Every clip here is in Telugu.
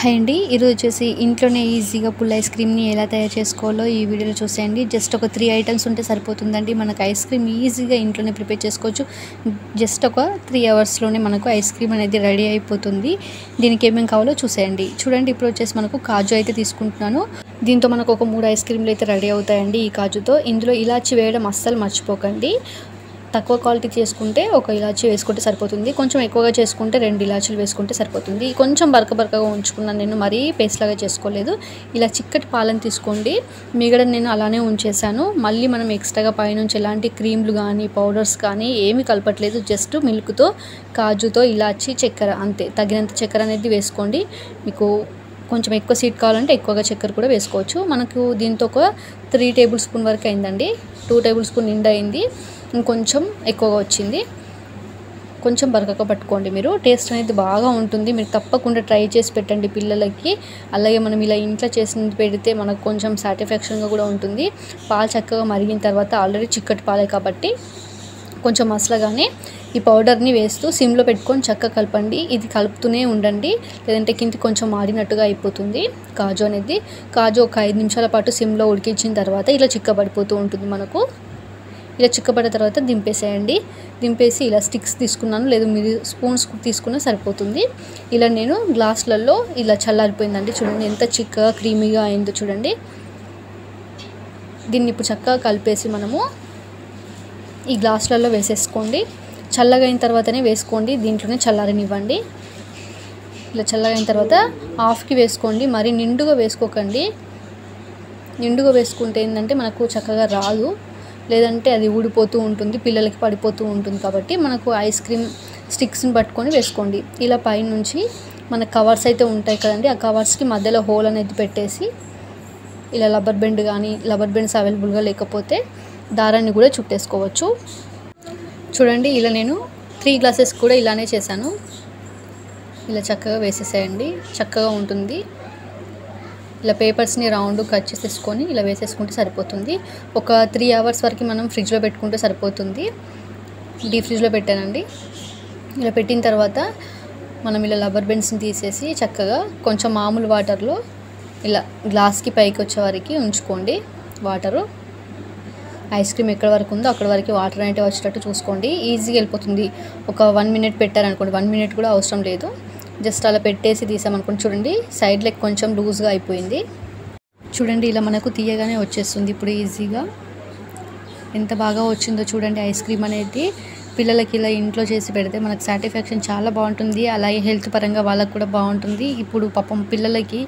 హాయ్ అండి, ఈరోజు వచ్చేసి ఇంట్లోనే ఈజీగా పుల్ ఐస్ క్రీమ్ని ఎలా తయారు చేసుకోవాలో ఈ వీడియోలో చూసేయండి. జస్ట్ ఒక 3 ఐటమ్స్ ఉంటే సరిపోతుందండి. మనకు ఐస్ క్రీమ్ ఈజీగా ఇంట్లోనే ప్రిపేర్ చేసుకోవచ్చు. జస్ట్ ఒక 3 అవర్స్లోనే మనకు ఐస్ క్రీమ్ అనేది రెడీ అయిపోతుంది. దీనికి ఏమేమి కావాలో చూసేయండి. చూడండి, ఇప్పుడు వచ్చేసి మనకు కాజు అయితే తీసుకుంటున్నాను. దీంతో మనకు ఒక 3 ఐస్ క్రీమ్లు అయితే రెడీ అవుతాయండి ఈ కాజుతో. ఇందులో ఇలాచి వేయడం అస్సలు మర్చిపోకండి. తక్కువ క్వాలిటీ చేసుకుంటే ఒక ఇలాచీ వేసుకుంటే సరిపోతుంది. కొంచెం ఎక్కువగా చేసుకుంటే 2 ఇలాచీలు వేసుకుంటే సరిపోతుంది. కొంచెం బరకగా ఉంచుకున్నాను నేను, మరీ పేస్ట్ లాగా చేసుకోలేదు. ఇలా చిక్కటి పాలను తీసుకోండి. మిగతా నేను అలానే ఉంచేసాను. మళ్ళీ మనం ఎక్స్ట్రాగా పైనుంచి ఎలాంటి క్రీమ్లు కానీ పౌడర్స్ కానీ ఏమీ కలపట్లేదు. జస్ట్ మిల్క్తో, కాజుతో, ఇలాచీ, చక్కెర అంతే. తగినంత చక్కెర అనేది వేసుకోండి. మీకు కొంచెం ఎక్కువ స్వీట్ కావాలంటే ఎక్కువగా చక్కెర కూడా వేసుకోవచ్చు. మనకు దీంతో ఒక 3 టేబుల్ స్పూన్ వరకు అయిందండి. 2 టేబుల్ స్పూన్ నిండా అయింది. ఇంకొంచెం ఎక్కువగా వచ్చింది. కొంచెం బరకగా పట్టుకోండి. మీరు టేస్ట్ అనేది బాగా ఉంటుంది. మీరు తప్పకుండా ట్రై చేసి పెట్టండి పిల్లలకి. అలాగే మనం ఇలా ఇంట్లో చేసి పెడితే మనకు కొంచెం సాటిస్ఫాక్షన్గా కూడా ఉంటుంది. పాలు చక్కగా మరిగిన తర్వాత ఆల్రెడీ చిక్కటి పాలే కాబట్టి కొంచెం మసలగానే ఈ పౌడర్ని వేస్తూ సిమ్లో పెట్టుకొని చక్కగా కలపండి. ఇది కలుపుతూనే ఉండండి, లేదంటే కింద కొంచెం మాడినట్టుగా అయిపోతుంది కాజు అనేది. కాజు ఒక 5 నిమిషాల పాటు సిమ్లో ఉడికించిన తర్వాత ఇలా చిక్కబడిపోతూ ఉంటుంది మనకు. ఇలా చిక్కబడిన తర్వాత దింపేసేయండి. దింపేసి ఇలా స్టిక్స్ తీసుకున్నాను, లేదు మీరు స్పూన్స్ తీసుకున్నా సరిపోతుంది. ఇలా నేను గ్లాసులలో ఇలా చల్లారిపోయిందండి. చూడండి ఎంత చిక్కగా క్రీమీగా అయిందో చూడండి. దీన్ని ఇప్పుడు చక్కగా కలిపేసి మనము ఈ గ్లాసులలో వేసేసుకోండి. చల్లగా అయిన తర్వాతనే వేసుకోండి, దీంట్లోనే చల్లారనివ్వండి. ఇలా చల్లగా అయిన తర్వాత హాఫ్కి వేసుకోండి, మరి నిండుగా వేసుకోకండి. నిండుగా వేసుకుంటే ఏంటంటే మనకు చక్కగా రాదు, లేదంటే అది ఊడిపోతూ ఉంటుంది, పిల్లలకి పడిపోతూ ఉంటుంది. కాబట్టి మనకు ఐస్ క్రీమ్ స్టిక్స్ని పట్టుకొని వేసుకోండి. ఇలా పైనుంచి మన కవర్స్ అయితే ఉంటాయి కదండి, ఆ కవర్స్కి మధ్యలో హోల్ అనేది పెట్టేసి ఇలా రబ్బర్ బెండ్స్ అవైలబుల్గా లేకపోతే దారాన్ని కూడా చుట్టేసుకోవచ్చు. చూడండి, ఇలా నేను 3 గ్లాసెస్ కూడా ఇలానే చేశాను. ఇలా చక్కగా వేసేసేయండి, చక్కగా ఉంటుంది. ఇలా పేపర్స్ని రౌండ్ కట్ చేసేసుకొని ఇలా వేసేసుకుంటే సరిపోతుంది. ఒక 3 అవర్స్ వరకు మనం ఫ్రిడ్జ్లో పెట్టుకుంటే సరిపోతుంది. డీప్ ఫ్రిడ్జ్లో పెట్టానండి. ఇలా పెట్టిన తర్వాత మనం ఇలా రబ్బర్ బెండ్స్ని తీసేసి చక్కగా కొంచెం మామూలు వాటర్లో ఇలా గ్లాస్కి పైకి వచ్చే వరకు ఉంచుకోండి. వాటరు ఐస్ క్రీమ్ ఎక్కడ వరకు ఉందో అక్కడ వరకు వాటర్ అనేది వచ్చేటట్టు చూసుకోండి. ఈజీగా వెళ్ళిపోతుంది. ఒక 1 మినిట్ పెట్టారనుకోండి, 1 మినిట్ కూడా అవసరం లేదు. జస్ట్ అలా పెట్టేసి తీసామనుకోండి. చూడండి, సైడ్ లెగ్ కొంచెం లూజ్గా అయిపోయింది. చూడండి, ఇలా మనకు తీయగానే వచ్చేస్తుంది. ఇప్పుడు ఈజీగా ఎంత బాగా వచ్చిందో చూడండి. ఐస్ క్రీమ్ అనేది పిల్లలకి ఇలా ఇంట్లో చేసి పెడితే మనకు సాటిస్ఫాక్షన్ చాలా బాగుంటుంది. అలాగే హెల్త్ పరంగా వాళ్ళకి కూడా బాగుంటుంది. ఇప్పుడు పాపం పిల్లలకి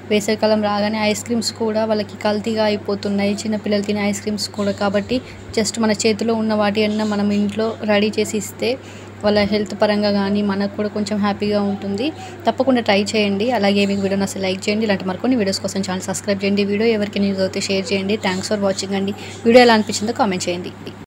వేసవికాలం రాగానే ఐస్ క్రీమ్స్ కూడా వాళ్ళకి కల్తీగా అయిపోతున్నాయి, చిన్నపిల్లలు తినే ఐస్ క్రీమ్స్ కూడా. కాబట్టి జస్ట్ మన చేతిలో ఉన్న వాటి అన్నా మనం ఇంట్లో రెడీ చేసి ఇస్తే వాళ్ళ హెల్త్ పరంగా కానీ మనకు కూడా కొంచెం హ్యాపీగా ఉంటుంది. తప్పకుండా ట్రై చేయండి. అలాగే మీకు వీడియోని అసలు లైక్ చేయండి. ఇలాంటి మరికొన్ని వీడియోస్ కోసం ఛానల్ సబ్స్క్రైబ్ చేయండి. వీడియో ఎవరికైనా యూజ్ అవుతే షేర్ చేయండి. థ్యాంక్స్ ఫర్ వాచింగ్ అండి. వీడియో ఎలా అనిపించిందో కామెంట్ చేయండి.